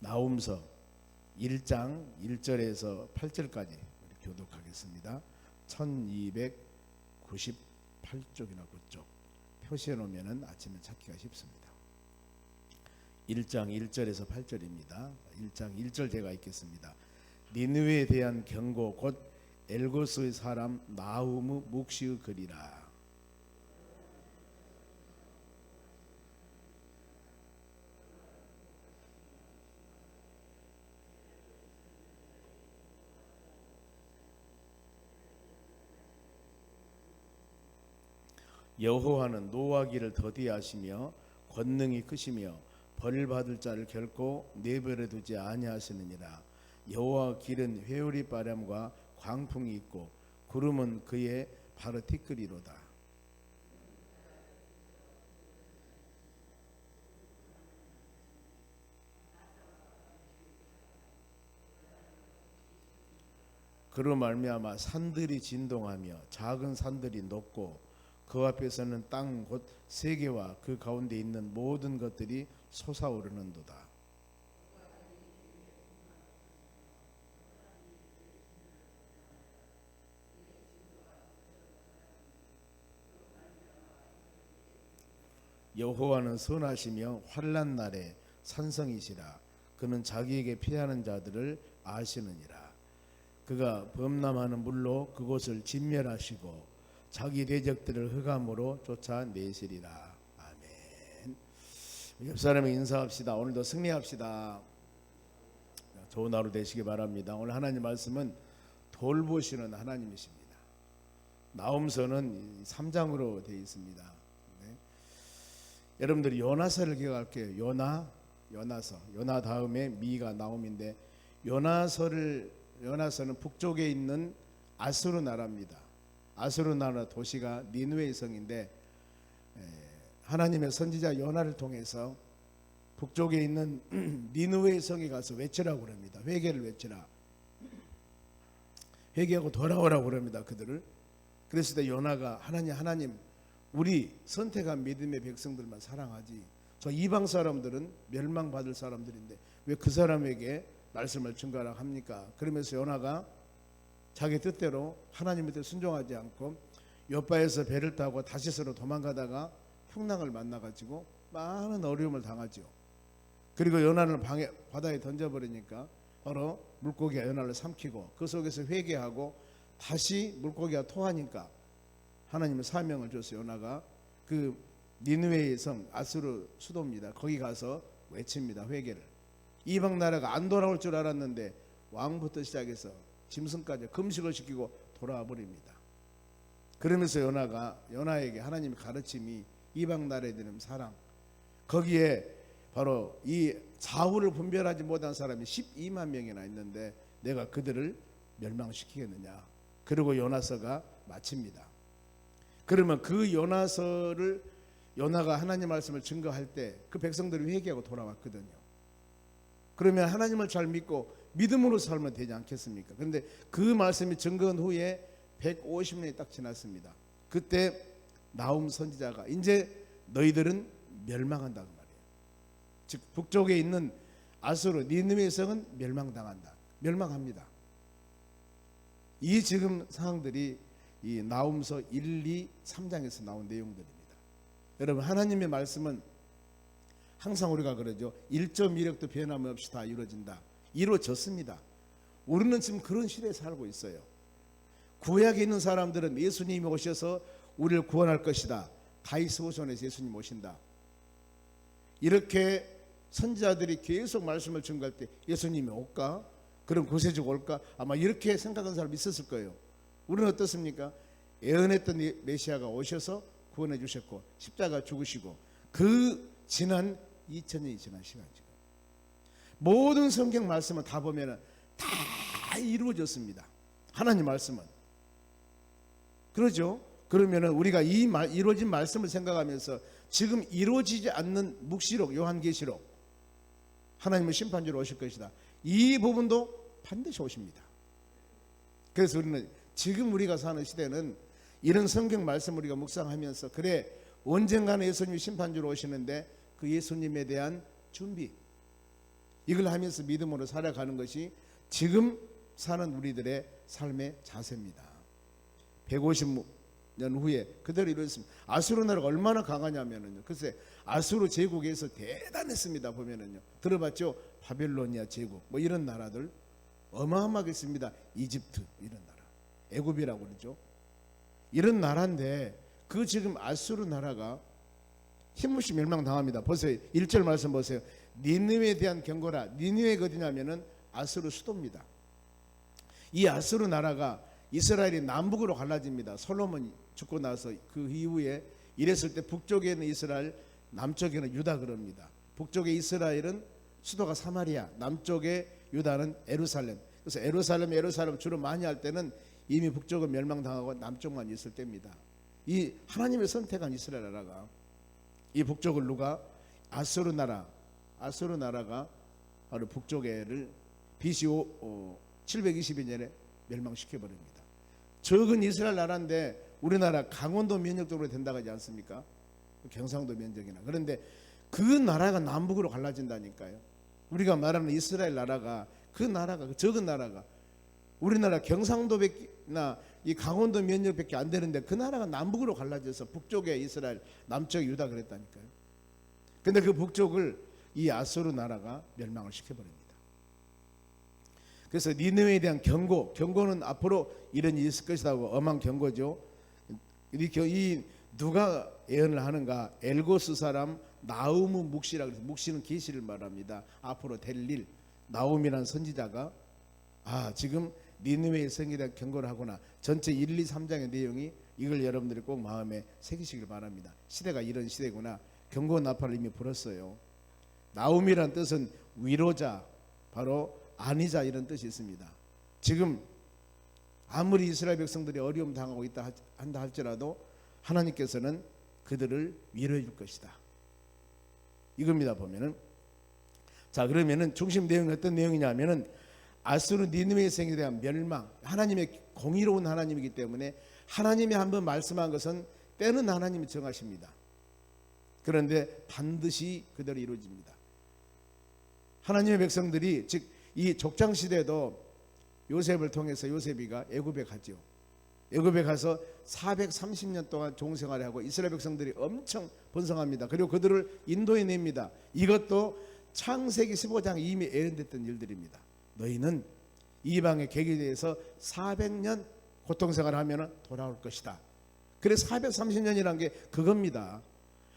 나훔서 1장 1절에서 8절까지 교독하겠습니다. 1298쪽이나 그쪽 표시해 놓으면 아침에 찾기가 쉽습니다. 1장 1절에서 8절입니다. 1장 1절 제가 읽겠습니다. 니느웨에 대한 경고 곧 엘고스의 사람 나훔의 묵시의 글이라. 여호와는 노하기를 더디하시며 권능이 크시며 벌 받을 자를 결코 내버려 두지 아니하시느니라. 여호와 길은 회오리 바람과 광풍이 있고 구름은 그의 바로 티끌이로다. 그로 말미암아 산들이 진동하며 작은 산들이 높고 그 앞에서는 땅 곧 세계와 그 가운데 있는 모든 것들이 솟아오르는도다. 여호와는 선하시며 환난 날에 산성이시라. 그는 자기에게 피하는 자들을 아시느니라. 그가 범람하는 물로 그곳을 진멸하시고 자기 대적들을 흑암으로 쫓아내시리라. 아멘. 옆 사람에게 인사합시다. 오늘도 승리합시다. 좋은 하루 되시기 바랍니다. 오늘 하나님 말씀은 돌보시는 하나님이십니다. 나훔서는 3장으로 되어 있습니다. 네. 여러분들이 요나서를 기억할게요. 요나서. 요나 다음에 미가 나훔인데 요나서는 북쪽에 있는 아수르 나라입니다. 아수르 나라 도시가 니느웨 성인데 하나님의 선지자 요나를 통해서 북쪽에 있는 니느웨 성에 가서 외치라고 그럽니다. 회개를 외치라. 회개하고 돌아오라고 그럽니다. 그들을. 그랬을 때 요나가 하나님 우리 선택한 믿음의 백성들만 사랑하지 저 이방 사람들은 멸망받을 사람들인데 왜 그 사람에게 말씀을 증거하라 합니까? 그러면서 요나가 자기 뜻대로 하나님의 뜻에 순종하지 않고 요바에서 배를 타고 다시스로 도망가다가 풍랑을 만나가지고 많은 어려움을 당하죠. 그리고 요나를 바다에 던져버리니까 바로 물고기가 요나를 삼키고 그 속에서 회개하고 다시 물고기가 토하니까 하나님의 사명을 줘서 요나가 그 니느웨의 성 아수르 수도입니다. 거기 가서 외칩니다. 회개를. 이방 나라가 안 돌아올 줄 알았는데 왕부터 시작해서 짐승까지 금식을 시키고 돌아와 버립니다. 그러면서 요나에게 하나님의 가르침이 이방 나라에 대한 사랑, 거기에 바로 이 좌우를 분별하지 못한 사람이 12만 명이나 있는데 내가 그들을 멸망시키겠느냐. 그리고 요나서가 마칩니다. 그러면 그 요나가 하나님 말씀을 증거할 때 그 백성들이 회개하고 돌아왔거든요. 그러면 하나님을 잘 믿고 믿음으로 살면 되지 않겠습니까? 그런데 그 말씀이 증거한 후에 150년이 딱 지났습니다. 그때 나훔 선지자가 이제 너희들은 멸망한다고 말이에요. 즉 북쪽에 있는 아수르 니느웨 성은 멸망당한다. 멸망합니다. 이 지금 상황들이 이 나훔서 1, 2, 3장에서 나온 내용들입니다. 여러분 하나님의 말씀은 항상 우리가 그러죠. 1.1획도 변함없이 다 이루어진다. 이루어졌습니다. 우리는 지금 그런 시대에 살고 있어요. 구약에 있는 사람들은 예수님이 오셔서 우리를 구원할 것이다. 다윗 후손에서 예수님 오신다. 이렇게 선지자들이 계속 말씀을 증거할 때 예수님이 올까? 그럼 구세주가 올까? 아마 이렇게 생각하는 사람이 있었을 거예요. 우리는 어떻습니까? 예언했던 메시아가 오셔서 구원해 주셨고 십자가 죽으시고 그 지난 2000년이 지난 시간 지금 모든 성경 말씀을 다 보면 다 이루어졌습니다. 하나님 말씀은 그러죠. 그러면 우리가 이루어진 말씀을 생각하면서 지금 이루어지지 않는 묵시록 요한계시록 하나님은 심판주로 오실 것이다. 이 부분도 반드시 오십니다. 그래서 우리는 지금 우리가 사는 시대는 이런 성경 말씀 우리가 묵상하면서 그래 언젠가는 예수님이 심판주로 오시는데 그 예수님에 대한 준비 이걸 하면서 믿음으로 살아가는 것이 지금 사는 우리들의 삶의 자세입니다. 150년 후에 그대로 이루어졌습니다. 아수르 나라가 얼마나 강하냐면요. 글쎄 아수르 제국에서 대단했습니다. 보면은요. 들어봤죠? 바벨로니아 제국 뭐 이런 나라들 어마어마하겠습니다. 이집트 이런 나라, 애굽이라고 그러죠. 이런 나라인데 그 지금 아수르 나라가 힘없이 멸망당합니다. 보세요. 1절 말씀 보세요. 니느웨에 대한 경고라. 니느웨가 어디냐면은 아수르 수도입니다. 이 아수르 나라가 이스라엘이 남북으로 갈라집니다. 솔로몬이 죽고 나서 그 이후에 이랬을 때 북쪽에는 이스라엘, 남쪽에는 유다 그럽니다. 북쪽의 이스라엘은 수도가 사마리아, 남쪽의 유다는 예루살렘. 그래서 예루살렘 주로 많이 할 때는 이미 북쪽은 멸망당하고 남쪽만 있을 때입니다. 이 하나님의 선택한 이스라엘 나라가 이 북쪽을 누가 아수르 나라가 바로 북쪽에를 BC 722년에 멸망시켜 버립니다. 적은 이스라엘 나라인데 우리나라 강원도 면적적으로 된다고 하지 않습니까? 경상도 면적이나. 그런데 그 나라가 남북으로 갈라진다니까요. 우리가 말하는 이스라엘 나라가 그 적은 나라가 우리나라 경상도나 이 강원도 면적밖에 안 되는데 그 나라가 남북으로 갈라져서 북쪽에 이스라엘, 남쪽에 유다 그랬다니까요. 근데 그 북쪽을 이 아수르 나라가 멸망을 시켜버립니다. 그래서 니느웨에 대한 경고는 앞으로 이런 일이 있을 것이라고 엄한 경고죠. 이 누가 예언을 하는가? 엘고스 사람 나우무 묵시라고 해서 묵시는 계시를 말합니다. 앞으로 될 일, 나움이라는 선지자가 지금 니느웨의 성에 대한 경고를 하구나. 전체 1, 2, 3장의 내용이 이걸 여러분들이 꼭 마음에 새기시길 바랍니다. 시대가 이런 시대구나. 경고 나팔을 이미 불었어요. 나움이란 뜻은 위로자, 바로 안위자 이런 뜻이 있습니다. 지금 아무리 이스라엘 백성들이 어려움 당하고 있다 한다 할지라도 하나님께서는 그들을 위로해 줄 것이다. 이겁니다. 보면은 자, 그러면은 중심 내용은 어떤 내용이냐면은 아수르 니느웨의 성에 대한 멸망. 하나님의 공의로운 하나님이기 때문에 하나님이 한번 말씀한 것은 때는 하나님이 정하십니다. 그런데 반드시 그대로 이루어집니다. 하나님의 백성들이 즉 이 족장 시대도 요셉을 통해서 요셉이가 애굽에 가죠. 애굽에 가서 430년 동안 종생활을 하고 이스라엘 백성들이 엄청 번성합니다. 그리고 그들을 인도해 냅니다. 이것도 창세기 15장 이미 예언됐던 일들입니다. 너희는 이방의 객에 대해서 400년 고통생활을 하면 돌아올 것이다. 그래서 430년이라는 게 그겁니다.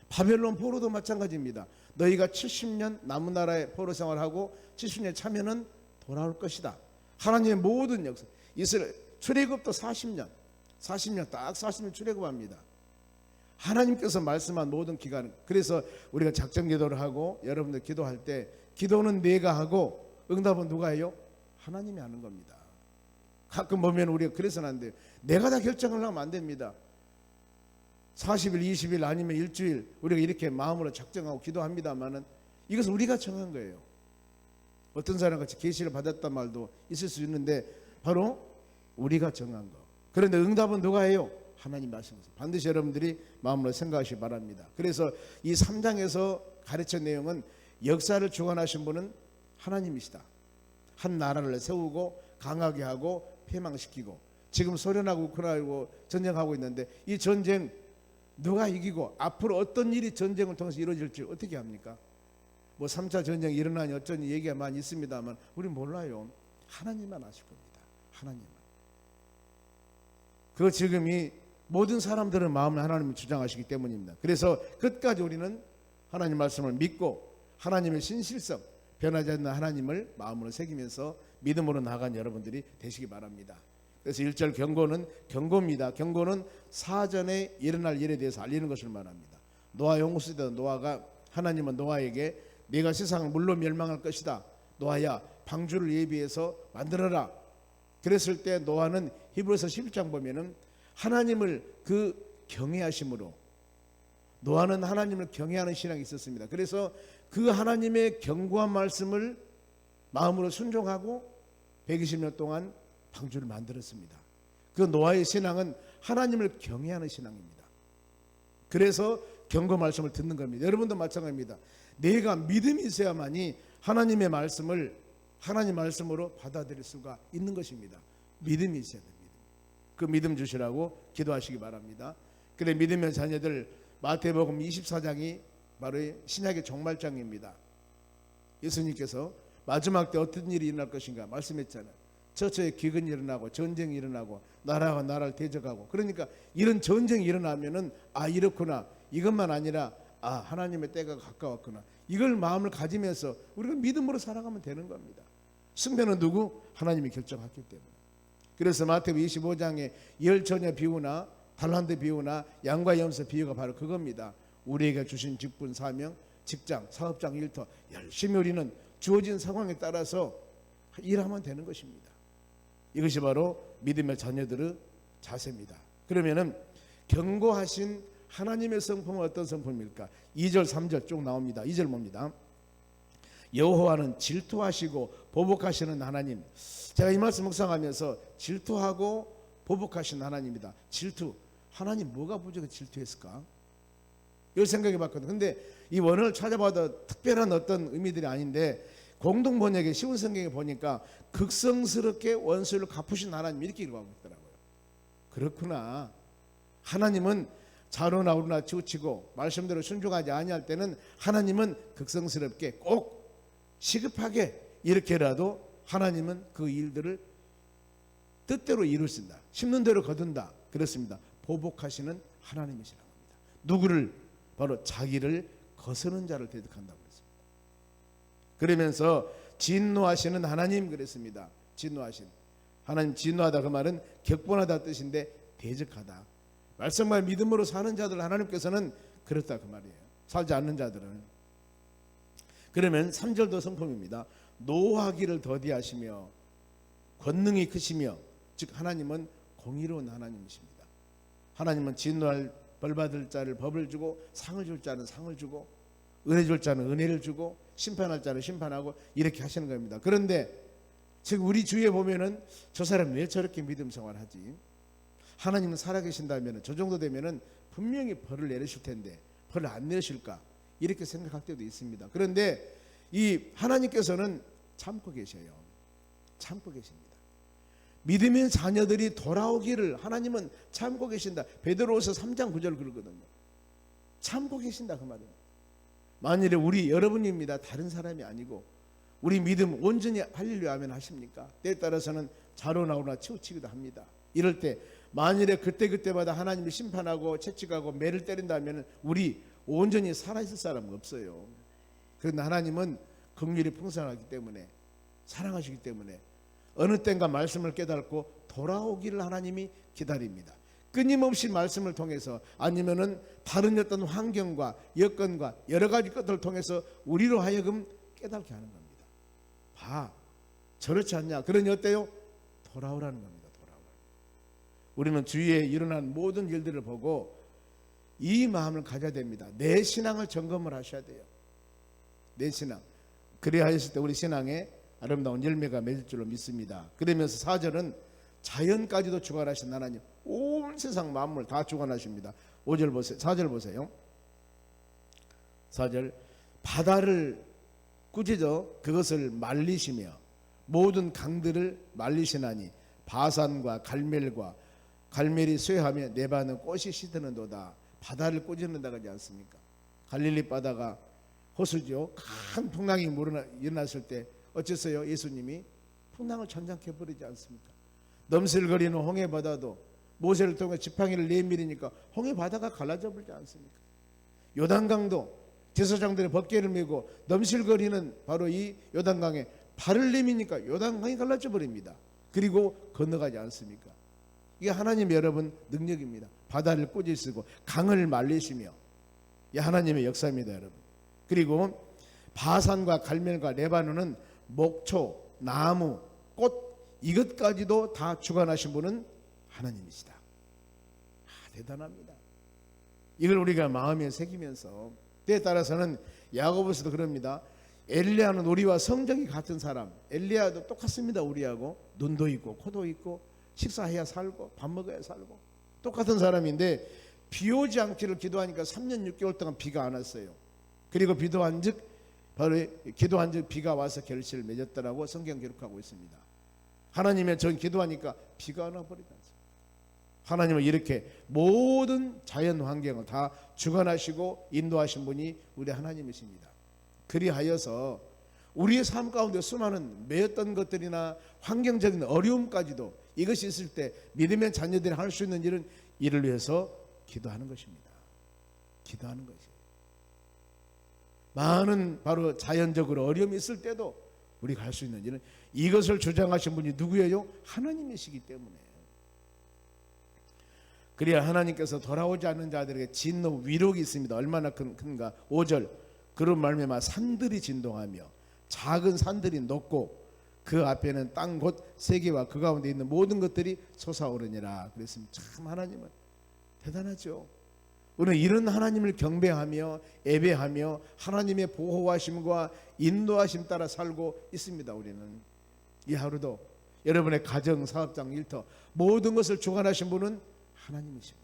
바벨론 포로도 마찬가지입니다. 너희가 70년 남은 나라에 포로 생활하고 70년 차면은 돌아올 것이다. 하나님의 모든 역사. 이스라엘 출애굽도 40년 딱 40년 출애굽합니다. 하나님께서 말씀한 모든 기간. 그래서 우리가 작전 기도를 하고 여러분들 기도할 때 기도는 내가 하고 응답은 누가 해요? 하나님이 하는 겁니다. 가끔 보면 우리가 그래서는 안 돼요. 내가 다 결정을 하면 안 됩니다. 40일, 20일 아니면 일주일 우리가 이렇게 마음으로 작정하고 기도합니다만은 이것은 우리가 정한 거예요. 어떤 사람같이 계시를 받았단 말도 있을 수 있는데 바로 우리가 정한 거. 그런데 응답은 누가 해요? 하나님 말씀하세요. 반드시 여러분들이 마음으로 생각하시기 바랍니다. 그래서 이 3장에서 가르친 내용은 역사를 주관하신 분은 하나님이시다. 한 나라를 세우고 강하게 하고 폐망시키고 지금 소련하고 우크라이나하고 전쟁하고 있는데 이 전쟁 누가 이기고 앞으로 어떤 일이 전쟁을 통해서 이루어질지 어떻게 합니까? 뭐 3차 전쟁이 일어나니 어쩌니 얘기가 많이 있습니다만 우리 몰라요. 하나님만 아실 겁니다. 하나님만. 그거 지금 이 모든 사람들은 마음을 하나님을 주장하시기 때문입니다. 그래서 끝까지 우리는 하나님 말씀을 믿고 하나님의 신실성, 변하지 않는 하나님을 마음으로 새기면서 믿음으로 나아간 여러분들이 되시기 바랍니다. 그래서 1절 경고는 경고입니다. 경고는 사전에 일어날 일에 대해서 알리는 것을 말합니다. 노아 홍수때 노아가 하나님은 노아에게 네가 세상을 물로 멸망할 것이다. 노아야 방주를 예비해서 만들어라. 그랬을 때 노아는 히브리서 11장 보면은 하나님을 그 경외하심으로 노아는 하나님을 경외하는 신앙이 있었습니다. 그래서 그 하나님의 경고한 말씀을 마음으로 순종하고 120년 동안 방주를 만들었습니다. 그 노아의 신앙은 하나님을 경외하는 신앙입니다. 그래서 경고 말씀을 듣는 겁니다. 여러분도 마찬가지입니다. 내가 믿음이 있어야만이 하나님의 말씀을 하나님 말씀으로 받아들일 수가 있는 것입니다. 믿음이 있어야 됩니다. 그 믿음 주시라고 기도하시기 바랍니다. 그래, 믿음의 자녀들, 마태복음 24장이 바로 신약의 종말장입니다. 예수님께서 마지막 때 어떤 일이 일어날 것인가 말씀했잖아요. 처처에 기근이 일어나고 전쟁이 일어나고 나라가 나라를 대적하고, 그러니까 이런 전쟁이 일어나면은 이렇구나, 이것만 아니라 하나님의 때가 가까웠구나, 이걸 마음을 가지면서 우리가 믿음으로 살아가면 되는 겁니다. 승패는 누구? 하나님이 결정했기 때문에. 그래서 마태복음 25장에 열처녀 비유나 달란트 비유나 양과 염소 비유가 바로 그겁니다. 우리에게 주신 직분, 사명, 직장, 사업장, 일터 열심히 우리는 주어진 상황에 따라서 일하면 되는 것입니다. 이것이 바로 믿음의 자녀들의 자세입니다. 그러면은 경고하신 하나님의 성품은 어떤 성품일까? 2절 3절 쭉 나옵니다. 2절 봅니다. 여호와는 질투하시고 보복하시는 하나님. 제가 이 말씀 묵상하면서 질투하고 보복하시는 하나님이다. 질투, 하나님 뭐가 부족해 질투했을까? 이걸 생각해 봤거든요. 근데 이 원어를 찾아봐도 특별한 어떤 의미들이 아닌데, 공동 번역의 쉬운 성경에 보니까 극성스럽게 원수를 갚으신 하나님, 이렇게 읽어가고 있더라고요. 그렇구나. 하나님은 자로나 우로나 치우치고 말씀대로 순종하지 아니할 때는 하나님은 극성스럽게 꼭 시급하게 이렇게라도 하나님은 그 일들을 뜻대로 이루신다, 심는 대로 거둔다. 그렇습니다. 보복하시는 하나님이시라고 합니다. 누구를? 바로 자기를 거스르는 자를 대적한다고 했습니다. 그러면서 진노하시는 하나님 그랬습니다. 진노하신 하나님, 진노하다 그 말은 격분하다 뜻인데 대적하다. 말씀과 믿음으로 사는 자들 하나님께서는 그렇다 그 말이에요. 살지 않는 자들은. 그러면 3절도 성품입니다. 노하기를 더디하시며 권능이 크시며, 즉 하나님은 공의로운 하나님이십니다. 하나님은 진노할 벌받을 자를 법을 주고, 상을 줄 자는 상을 주고, 은혜 줄 자는 은혜를 주고, 심판할 자를 심판하고, 이렇게 하시는 겁니다. 그런데 즉 우리 주위에 보면은 저 사람 왜 저렇게 믿음 생활하지? 하나님은 살아계신다면 저 정도 되면은 분명히 벌을 내리실 텐데 벌을 안 내리실까? 이렇게 생각할 때도 있습니다. 그런데 이 하나님께서는 참고 계셔요. 참고 계십니다. 믿음의 자녀들이 돌아오기를 하나님은 참고 계신다. 베드로후서 3장 9절 그러거든요. 참고 계신다 그 말이에요. 만일에 우리 여러분입니다. 다른 사람이 아니고 우리 믿음 온전히 할렐루야 하면 하십니까? 때에 따라서는 자로 나오나 치우치기도 합니다. 이럴 때 만일에 그때마다 하나님이 심판하고 채찍하고 매를 때린다면 우리 온전히 살아있을 사람은 없어요. 그런데 하나님은 긍휼이 풍성하기 때문에, 사랑하시기 때문에 어느 때인가 말씀을 깨닫고 돌아오기를 하나님이 기다립니다. 끊임없이 말씀을 통해서, 아니면은 다른 어떤 환경과 여건과 여러 가지 것들을 통해서 우리로 하여금 깨닫게 하는 겁니다. 봐, 저렇지 않냐? 그러니 어때요? 돌아오라는 겁니다. 돌아오라. 우리는 주위에 일어난 모든 일들을 보고 이 마음을 가져야 됩니다. 내 신앙을 점검을 하셔야 돼요. 내 신앙. 그래야 했을 때 우리 신앙에 아름다운 열매가 맺을 줄로 믿습니다. 그러면서 4절은 자연까지도 주관하신 하나님, 온 세상 만물 다 주관하십니다. 5절 보세요. 4절 보세요. 4절, 바다를 꾸짖어 그것을 말리시며 모든 강들을 말리시나니 바산과 갈멜이 쇠하며 네바는 꽃이 시드는도다. 바다를 꾸짖는다고 하지 않습니까? 갈릴리 바다가 호수죠. 큰 풍랑이 일어났을 때 어째서요? 예수님이 풍랑을 전장케 버리지 않습니까? 넘실거리는 홍해 바다도 모세를 통해 지팡이를 내밀으니까 홍해 바다가 갈라져 버리지 않습니까? 요단강도 제사장들의 법궤를 메고 넘실거리는 바로 이 요단강에 발을 내미니까 요단강이 갈라져 버립니다. 그리고 건너가지 않습니까? 이게 하나님 여러분 능력입니다. 바다를 꾸짖으시고 강을 말리시며, 이 하나님의 역사입니다, 여러분. 그리고 바산과 갈멜과 레바논은 목초, 나무, 꽃, 이것까지도 다 주관하신 분은 하나님이시다. 대단합니다. 이걸 우리가 마음에 새기면서, 때에 따라서는 야고보서도 그럽니다. 엘리야는 우리와 성정이 같은 사람. 엘리야도 똑같습니다. 우리하고 눈도 있고 코도 있고 식사해야 살고 밥 먹어야 살고 똑같은 사람인데, 비 오지 않기를 기도하니까 3년 6개월 동안 비가 안 왔어요. 그리고 기도한즉 비가 와서 결실을 맺었더라고 성경 기록하고 있습니다. 하나님의 전 기도하니까 비가 안 와버리지 않습니다. 하나님은 이렇게 모든 자연 환경을 다 주관하시고 인도하신 분이 우리 하나님이십니다. 그리하여서 우리의 삶 가운데 수많은 매였던 것들이나 환경적인 어려움까지도 이것이 있을 때 믿음의 자녀들이 할 수 있는 일은 이를 위해서 기도하는 것입니다. 기도하는 것이에요. 많은 바로 자연적으로 어려움이 있을 때도 우리가 할 수 있는 일은 이것을 주장하신 분이 누구예요? 하나님이시기 때문에. 그래야 하나님께서 돌아오지 않는 자들에게 진노 위력이 있습니다. 얼마나 큰가. 5절 그런 말미암아 산들이 진동하며 작은 산들이 높고 그 앞에는 땅 곧 세계와 그 가운데 있는 모든 것들이 솟아오르니라. 그랬습니다. 참 하나님은 대단하죠. 우리는 이런 하나님을 경배하며 예배하며 하나님의 보호하심과 인도하심 따라 살고 있습니다. 우리는 이 하루도 여러분의 가정, 사업장, 일터 모든 것을 주관하신 분은 하나님이십니다.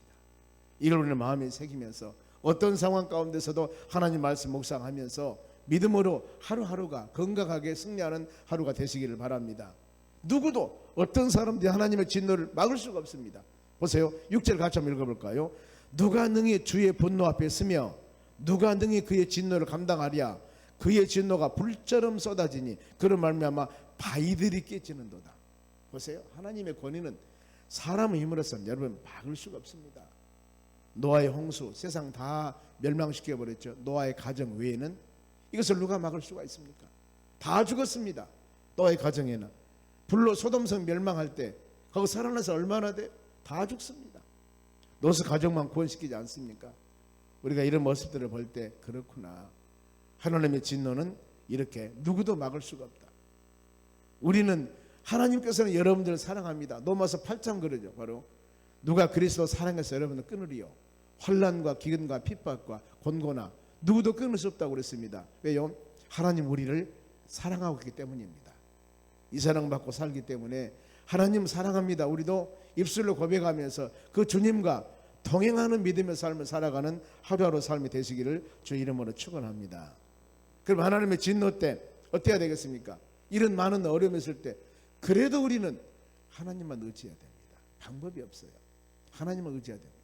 이걸 우리는 마음에 새기면서 어떤 상황 가운데서도 하나님 말씀 묵상하면서 믿음으로 하루하루가 건강하게 승리하는 하루가 되시기를 바랍니다. 누구도 어떤 사람들이 하나님의 진노를 막을 수가 없습니다. 보세요. 6절 같이 한번 읽어볼까요? 누가 능히 주의 분노 앞에 서며 누가 능히 그의 진노를 감당하랴. 그의 진노가 불처럼 쏟아지니 그런 말미암아 바위들이 깨지는도다. 보세요. 하나님의 권위는 사람의 힘으로서는 여러분 막을 수가 없습니다. 노아의 홍수 세상 다 멸망시켜버렸죠. 노아의 가정 외에는 이것을 누가 막을 수가 있습니까? 다 죽었습니다. 노아의 가정에는 불로 소돔성 멸망할 때 거기 살아나서 얼마나 돼? 다 죽습니다. 노스 가족만 구원시키지 않습니까? 우리가 이런 모습들을 볼 때 그렇구나. 하나님의 진노는 이렇게 누구도 막을 수가 없다. 우리는 하나님께서는 여러분들을 사랑합니다. 로마서 8장 그러죠. 바로 누가 그리스도 사랑해서 여러분을 끊으리요. 환난과 기근과 핍박과 곤고나 누구도 끊을 수 없다고 그랬습니다. 왜요? 하나님 우리를 사랑하고 있기 때문입니다. 이 사랑받고 살기 때문에 하나님 사랑합니다. 우리도 입술로 고백하면서 그 주님과 동행하는 믿음의 삶을 살아가는 하루하루 삶이 되시기를 주 이름으로 축원합니다. 그럼 하나님의 진노 때 어떻게 해야 되겠습니까? 이런 많은 어려움이 있을 때 그래도 우리는 하나님만 의지해야 됩니다. 방법이 없어요. 하나님만 의지해야 됩니다.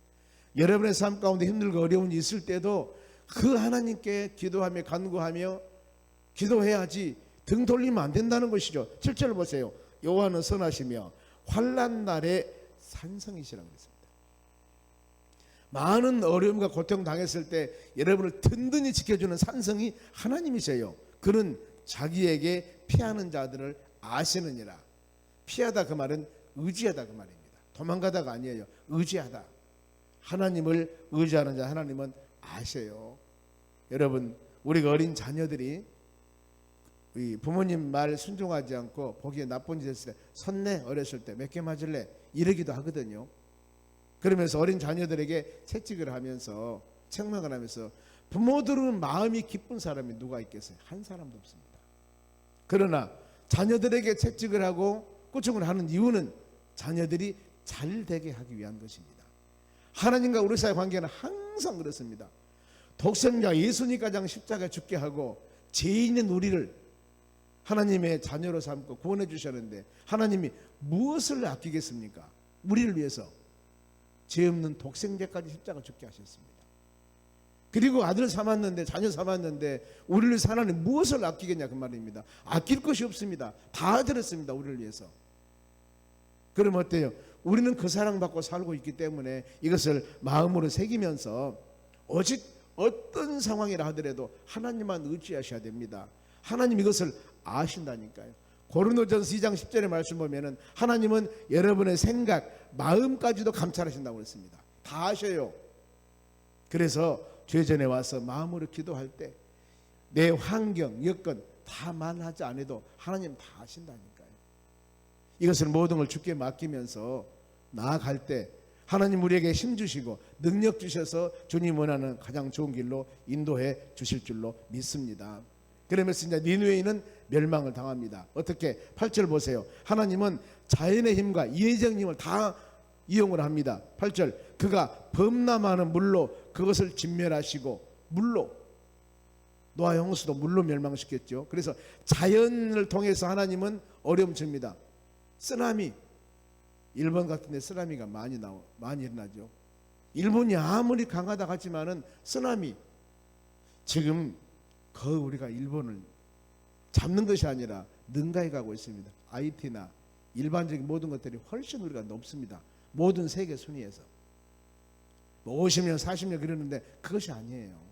여러분의 삶 가운데 힘들고 어려움이 있을 때도 그 하나님께 기도하며 간구하며 기도해야지 등 돌리면 안 된다는 것이죠. 7절 보세요. 여호와는 선하시며 환난 날에 산성이시라고 했습니다. 많은 어려움과 고통 당했을 때 여러분을 든든히 지켜주는 산성이 하나님이세요. 그는 자기에게 피하는 자들을 아시느니라. 피하다 그 말은 의지하다 그 말입니다. 도망가다가 아니에요. 의지하다. 하나님을 의지하는 자 하나님은 아셔요. 여러분 우리가 어린 자녀들이 부모님 말 순종하지 않고 보기에 나쁜 짓 했을 때 선내 어렸을 때 몇 개 맞을래 이러기도 하거든요. 그러면서 어린 자녀들에게 채찍을 하면서 책망을 하면서 부모들은 마음이 기쁜 사람이 누가 있겠어요? 한 사람도 없습니다. 그러나 자녀들에게 채찍을 하고 꾸중을 하는 이유는 자녀들이 잘 되게 하기 위한 것입니다. 하나님과 우리 사이의 관계는 항상 그렇습니다. 독생자 예수님 가장 십자가에 죽게 하고 죄인인 우리를 하나님의 자녀로 삼고 구원해 주셨는데 하나님이 무엇을 아끼겠습니까? 우리를 위해서 죄 없는 독생자까지 십자가 죽게 하셨습니다. 그리고 아들 삼았는데 자녀 삼았는데 우리를 위해서 하나님 무엇을 아끼겠냐 그 말입니다. 아낄 것이 없습니다. 다 드렸습니다. 우리를 위해서. 그럼 어때요? 우리는 그 사랑받고 살고 있기 때문에 이것을 마음으로 새기면서 오직 어떤 상황이라 하더라도 하나님만 의지하셔야 됩니다. 하나님 이것을 아신다니까요. 고린도전서 2장 10절의 말씀 보면은 하나님은 여러분의 생각, 마음까지도 감찰하신다고 했습니다. 다 아셔요. 그래서 죄전에 와서 마음으로 기도할 때 내 환경, 여건 다 말하지 않아도 하나님 다 아신다니까요. 이것을 모든 걸 주께 맡기면서 나아갈 때 하나님 우리에게 힘 주시고 능력 주셔서 주님 원하는 가장 좋은 길로 인도해 주실 줄로 믿습니다. 그러면서 이제 니느웨는 멸망을 당합니다. 어떻게? 8절 보세요. 하나님은 자연의 힘과 예정의 힘을 다 이용을 합니다. 8절 그가 범람하는 물로 그것을 진멸하시고, 물로, 노아 홍수도 물로 멸망시켰죠. 그래서 자연을 통해서 하나님은 어려움 줍니다. 쓰나미, 일본 같은 데 쓰나미가 많이 일어나죠. 일본이 아무리 강하다 하지만은 쓰나미, 지금 거의 우리가 일본을 잡는 것이 아니라 능가해 가고 있습니다. IT나 일반적인 모든 것들이 훨씬 우리가 높습니다. 모든 세계 순위에서 50년 40년 그러는데 그것이 아니에요.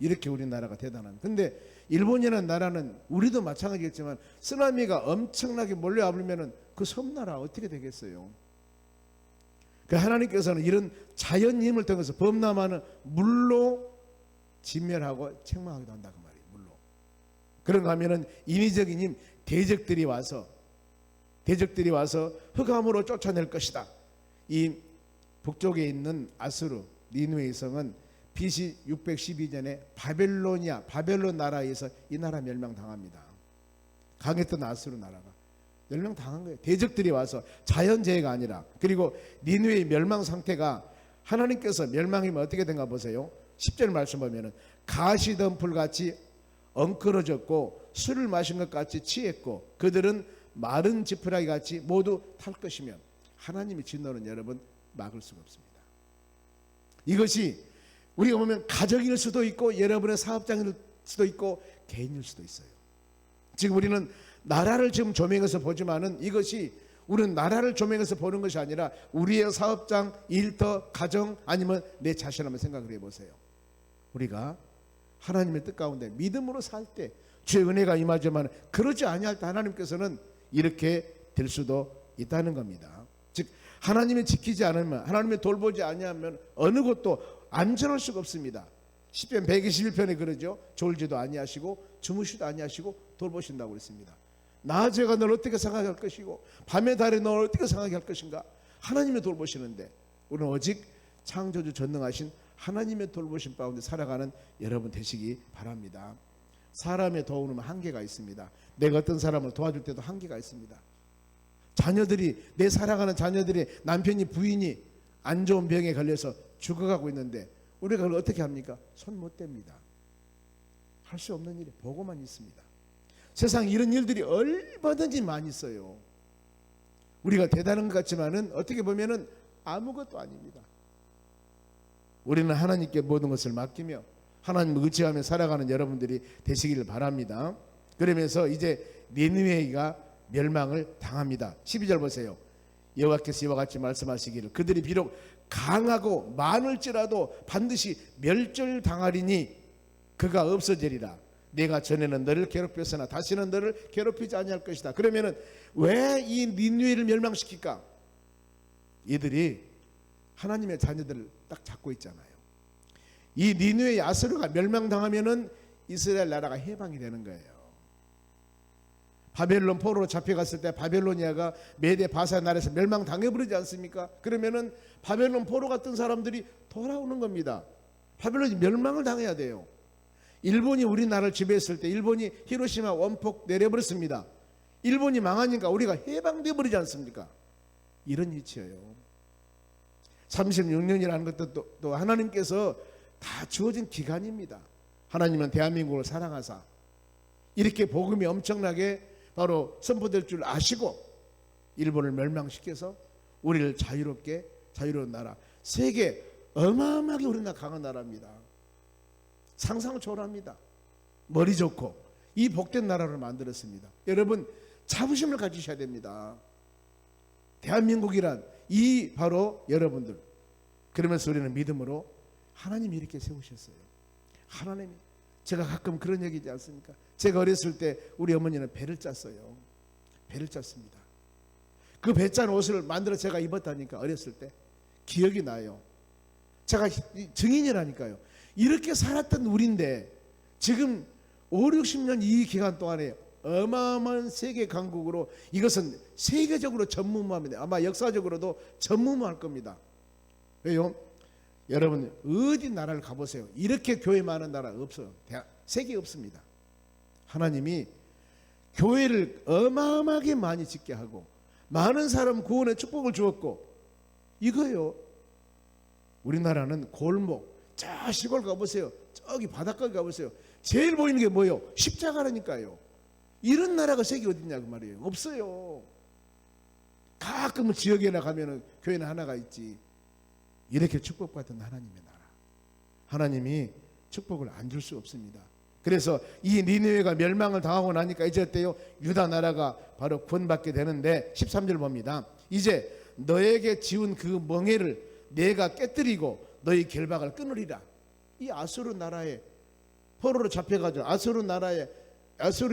이렇게 우리나라가 대단한. 근데 일본이라는 나라는, 우리도 마찬가지겠지만 쓰나미가 엄청나게 몰려와 버리면은 그 섬나라 어떻게 되겠어요? 그 하나님께서는 이런 자연 힘을 통해서 범람하는 물로 진멸하고 책망하기도 한다 그 말이에요. 물로. 그런가 하면은 인위적인 힘, 대적들이 와서 흑암으로 쫓아낼 것이다. 이 북쪽에 있는 아수르 니누의 성은 BC 612년에 바벨론 나라에서 이 나라 멸망당합니다. 강했던 아수르 나라가 멸망당한 거예요. 대적들이 와서, 자연재해가 아니라. 그리고 니누의 멸망 상태가, 하나님께서 멸망이면 어떻게 된가 보세요. 10절 말씀 보면은 가시덤불같이 엉클어졌고 술을 마신 것 같이 취했고 그들은 마른 지푸라기 같이 모두 탈 것이면, 하나님의 진노는 여러분 막을 수가 없습니다. 이것이 우리가 보면 가정일 수도 있고 여러분의 사업장일 수도 있고 개인일 수도 있어요. 지금 우리는 나라를 지금 조명해서 보지만은, 이것이 우리는 나라를 조명해서 보는 것이 아니라 우리의 사업장, 일터, 가정, 아니면 내 자신 한번 생각을 해보세요. 우리가 하나님의 뜻 가운데 믿음으로 살 때 주의 은혜가 임하지만, 그러지 아니할 때 하나님께서는 이렇게 될 수도 있다는 겁니다. 즉 하나님이 지키지 않으면, 하나님이 돌보지 아니하면 어느 곳도 안전할 수가 없습니다. 시편 121편에 그러죠. 졸지도 아니하시고 주무시도 아니하시고 돌보신다고 그랬습니다. 낮에가 널 어떻게 생각할 것이고 밤의 달에 널 어떻게 생각할 것인가. 하나님이 돌보시는데, 우리는 오직 창조주 전능하신 하나님의 돌보심 가운데 살아가는 여러분 되시기 바랍니다. 사람의 도움은 한계가 있습니다. 내가 어떤 사람을 도와줄 때도 한계가 있습니다. 자녀들이, 내 사랑하는 자녀들이, 남편이, 부인이 안 좋은 병에 걸려서 죽어가고 있는데 우리가 그걸 어떻게 합니까? 손 못 댑니다. 할 수 없는 일이 보고만 있습니다. 세상에 이런 일들이 얼마든지 많이 있어요. 우리가 대단한 것 같지만은 어떻게 보면은 아무것도 아닙니다. 우리는 하나님께 모든 것을 맡기며 하나님을 의지하며 살아가는 여러분들이 되시기를 바랍니다. 그러면서 이제 니느웨가 멸망을 당합니다. 12절 보세요. 여호와께서 이와 같이 말씀하시기를 그들이 비록 강하고 많을지라도 반드시 멸절당하리니 그가 없어지리라. 내가 전에는 너를 괴롭혔으나 다시는 너를 괴롭히지 아니할 것이다. 그러면은 왜 이 니느웨를 멸망시킬까? 이들이 하나님의 자녀들을 딱 잡고 있잖아요. 이 니느웨의 아수르가 멸망당하면은 이스라엘 나라가 해방이 되는 거예요. 바벨론 포로로 잡혀갔을 때 바벨로니아가 메대 바사 나라에서 멸망당해버리지 않습니까? 그러면은 바벨론 포로 같은 사람들이 돌아오는 겁니다. 바벨론이 멸망을 당해야 돼요. 일본이 우리나라를 지배했을 때 일본이 히로시마 원폭 내려버렸습니다. 일본이 망하니까 우리가 해방돼 버리지 않습니까? 이런 이치예요. 36년이라는 것도 또 하나님께서 다 주어진 기간입니다. 하나님은 대한민국을 사랑하사 이렇게 복음이 엄청나게 바로 선포될 줄 아시고 일본을 멸망시켜서 우리를 자유로운 나라, 세계 어마어마하게 우리나라 강한 나라입니다. 상상을 초월합니다. 머리 좋고 이 복된 나라를 만들었습니다. 여러분 자부심을 가지셔야 됩니다. 대한민국이란 이 바로 여러분들. 그러면서 우리는 믿음으로 하나님이 이렇게 세우셨어요. 하나님이, 제가 가끔 그런 얘기지 않습니까? 제가 어렸을 때 우리 어머니는 배를 짰어요. 배를 짰습니다. 그 배 짠 옷을 만들어 제가 입었다니까. 어렸을 때 기억이 나요. 제가 증인이라니까요. 이렇게 살았던 우리인데 지금 5, 60년 이 기간 동안에 어마어마한 세계 강국으로, 이것은 세계적으로 전무후무합니다. 아마 역사적으로도 전무후무할 겁니다. 왜요? 여러분 어디 나라를 가보세요. 이렇게 교회 많은 나라 없어요. 세계에 없습니다. 하나님이 교회를 어마어마하게 많이 짓게 하고 많은 사람 구원의 축복을 주었고, 이거요. 우리나라는 골목, 저 시골 가보세요. 저기 바닷가 가보세요. 제일 보이는 게 뭐예요? 십자가라니까요. 이런 나라가 세계 어딨냐 그 말이에요. 없어요. 가끔은 지역에나 가면은 교회는 하나가 있지. 이렇게 축복받은 하나님의 나라. 하나님이 축복을 안 줄 수 없습니다. 그래서 이 니느웨가 멸망을 당하고 나니까 이제 어때요? 유다 나라가 바로 구원받게 되는데 13절 봅니다. 이제 너에게 지운 그 멍에를 내가 깨뜨리고 너희 결박을 끊으리라. 이 아수르 나라에 포로로 잡혀가지고 아수르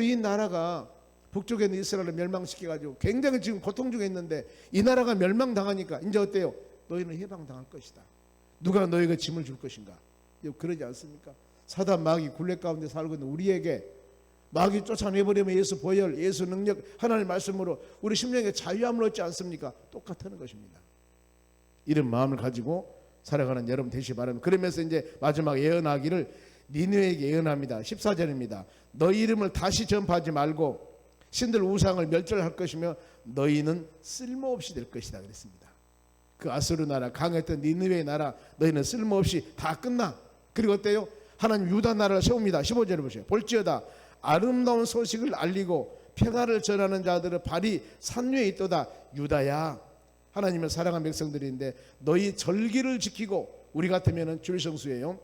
이 나라가 북쪽에 있는 이스라엘을 멸망시켜가지고 굉장히 지금 고통 중에 있는데 이 나라가 멸망당하니까 이제 어때요? 너희는 해방당할 것이다. 누가 너희에게 짐을 줄 것인가? 그러지 않습니까? 사단 마귀 굴레 가운데 살고 있는 우리에게 마귀 쫓아내버리면 예수 보혈, 예수 능력, 하나님의 말씀으로 우리 심령에 자유함을 얻지 않습니까? 똑같은 것입니다. 이런 마음을 가지고 살아가는 여러분 되시기 바랍니다. 그러면서 이제 마지막 예언하기를 니느웨에게 예언합니다. 14절입니다. 너희 이름을 다시 전파하지 말고 신들 우상을 멸절할 것이며 너희는 쓸모없이 될 것이다 그랬습니다. 그 아수르 나라, 강했던 니느웨 나라, 너희는 쓸모없이 다 끝나. 그리고 어때요? 하나님 유다 나라를 세웁니다. 15절을 보세요. 볼지어다 아름다운 소식을 알리고 평화를 전하는 자들의 발이 산 위에 있도다. 유다야, 하나님을 사랑하는 백성들인데 너희 절기를 지키고, 우리 같으면 줄성수예요.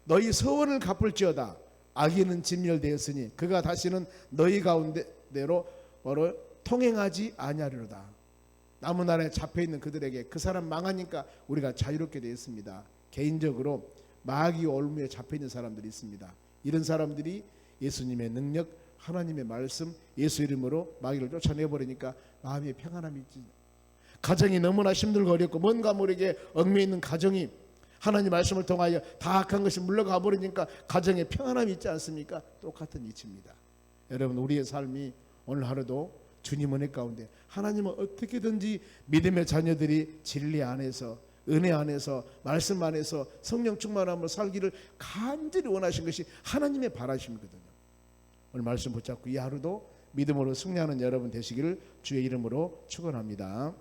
너희 서원을 갚을지어다. 악인은 진멸되었으니 그가 다시는 너희 가운데로 바로 통행하지 아니하리로다. 남은 나라에 잡혀있는 그들에게 그 사람 망하니까 우리가 자유롭게 되었습니다. 개인적으로 마귀 올무에 잡혀있는 사람들이 있습니다. 이런 사람들이 예수님의 능력, 하나님의 말씀, 예수 이름으로 마귀를 쫓아내버리니까 마음의 평안함이 있지. 가정이 너무나 힘들고 어렵고 뭔가 모르게 얽매여 있는 가정이 하나님 말씀을 통하여 다 악한 것이 물러가 버리니까 가정에 평안함이 있지 않습니까? 똑같은 이치입니다. 여러분, 우리의 삶이 오늘 하루도 주님 은혜 가운데 하나님은 어떻게든지 믿음의 자녀들이 진리 안에서, 은혜 안에서, 말씀 안에서 성령 충만함으로 살기를 간절히 원하신 것이 하나님의 바라심이거든요. 오늘 말씀 붙잡고 이 하루도 믿음으로 승리하는 여러분 되시기를 주의 이름으로 축원합니다.